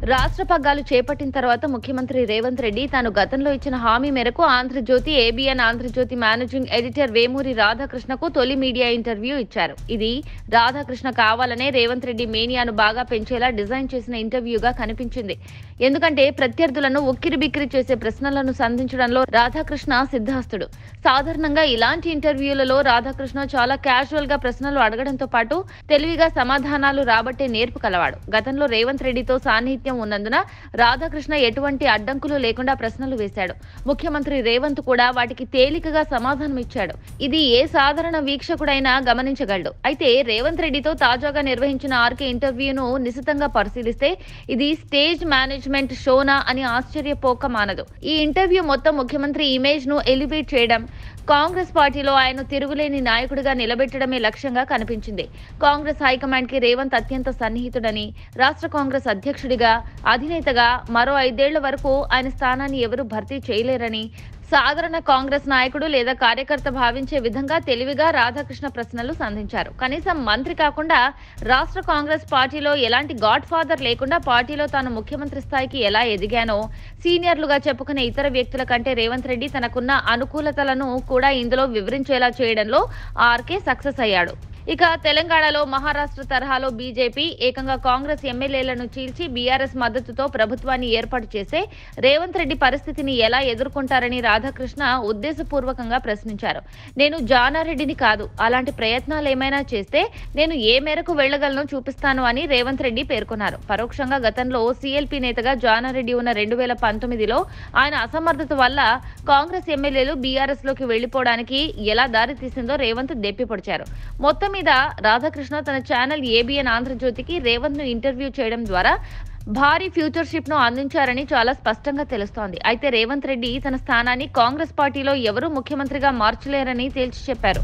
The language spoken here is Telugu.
రాష్ట్ర పగ్గాలు చేపట్టిన తర్వాత ముఖ్యమంత్రి రేవంత్ రెడ్డి తాను గతంలో ఇచ్చిన హామీ మేరకు Andhra Jyothi ABN Andhra Jyothi managing editor Vemuri రాధాకృష్ణకు తొలి మీడియా ఇంటర్వ్యూ ఇచ్చారు. ఇది రాధాకృష్ణ కావాలనే రేవంత్ రెడ్డి మేనియాను బాగా పెంచేలా డిజైన్ చేసిన ఇంటర్వ్యూగా కనిపించింది. ఎందుకంటే ప్రత్యర్థులను ఉక్కిరిబిక్కిరి చేసే ప్రశ్నలను సంధించడంలో రాధాకృష్ణ సిద్ధహస్తుడు. సాధారణంగా ఇలాంటి ఇంటర్వ్యూలలో రాధాకృష్ణ చాలా క్యాజువల్ గా ప్రశ్నలు అడగడంతో పాటు తెలివిగా సమాధానాలు రాబట్టే నేర్పు కలవాడు. గతంలో రేవంత్ రెడ్డితో సాన్నిహిత్యం ఉన్నందున రాధాకృష్ణ ఎటువంటి అడ్డంకులు లేకుండా ప్రశ్నలు వేశాడు. ముఖ్యమంత్రి రేవంత్ కూడా వాటికి తేలికగా సమాధానం ఇచ్చాడు. ఇది ఏ సాధారణ వీక్షకుడైనా గమనించగలడు. అయితే రేవంత్ రెడ్డితో తాజాగా నిర్వహించిన ఆర్కే ఇంటర్వ్యూను నిశితంగా పరిశీలిస్తే ఇది స్టేజ్ మేనేజ్మెంట్ షోనా అని ఆశ్చర్యపోక మానదు. ఈ ఇంటర్వ్యూ మొత్తం ముఖ్యమంత్రి ఇమేజ్ ను ఎలివేట్ చేయడం, కాంగ్రెస్ పార్టీలో ఆయన తిరుగులేని నాయకుడిగా నిలబెట్టడమే లక్ష్యంగా కనిపించింది. కాంగ్రెస్ హైకమాండ్ కి రేవంత్ అత్యంత సన్నిహితుడని, రాష్ట్ర కాంగ్రెస్ అధ్యక్షుడిగా, అధినేతగా మరో 5 ఏళ్ల వరకు ఆయన స్థానాన్ని ఎవరూ భర్తీ చేయలేరని సాధారణ కాంగ్రెస్ నాయకుడు లేదా కార్యకర్త భావించే విధంగా తెలివిగా రాధాకృష్ణ ప్రశ్నలు సంధించారు. కనీసం మంత్రి కాకుండా రాష్ట్ర కాంగ్రెస్ పార్టీలో ఎలాంటి గాడ్ ఫాదర్ లేకుండా పార్టీలో తాను ముఖ్యమంత్రి స్థాయికి ఎలా ఎదిగానో సీనియర్లుగా చెప్పుకునే ఇతర వ్యక్తుల కంటే రేవంత్ రెడ్డి తనకున్న అనుకూలతలను కూడా ఇందులో వివరించేలా చేయడంలో ఆర్కే సక్సెస్ అయ్యాడు. ఇక తెలంగాణలో మహారాష్ట్ర తరహాలో బీజేపీ ఏకంగా కాంగ్రెస్ ఎమ్మెల్యేలను చీల్చి బీఆర్ఎస్ మద్దతుతో ప్రభుత్వాన్ని ఏర్పాటు చేసే రేవంత్ రెడ్డి పరిస్థితిని ఎలా ఎదుర్కొంటారని రాధాకృష్ణ ఉద్దేశపూర్వకంగా ప్రశ్నించారు. నేను జానారెడ్డిని కాదు, అలాంటి ప్రయత్నాలు ఏమైనా చేస్తే నేను ఏ మేరకు వెళ్లగలను చూపిస్తాను అని రేవంత్ రెడ్డి పేర్కొన్నారు. పరోక్షంగా గతంలో సీఎల్పీ నేతగా జానారెడ్డి ఉన్న 2019లో ఆయన అసమర్థత వల్ల కాంగ్రెస్ ఎమ్మెల్యేలు బీఆర్ఎస్ లోకి వెళ్లిపోవడానికి ఎలా దారి తీసిందో రేవంత్ దెప్పిపొడిచారు. మొత్తం మీద రాధాకృష్ణ తన ఛానల్ ఏబిఎన్ ఆంధ్రజ్యోతికి రేవంత్ ను ఇంటర్వ్యూ చేయడం ద్వారా భారీ ఫ్యూచర్షిప్ ను అందించారని చాలా స్పష్టంగా తెలుస్తోంది. అయితే రేవంత్ రెడ్డి తన స్థానాన్ని కాంగ్రెస్ పార్టీలో ఎవరూ ముఖ్యమంత్రిగా మార్చలేరని తేల్చి చెప్పారు.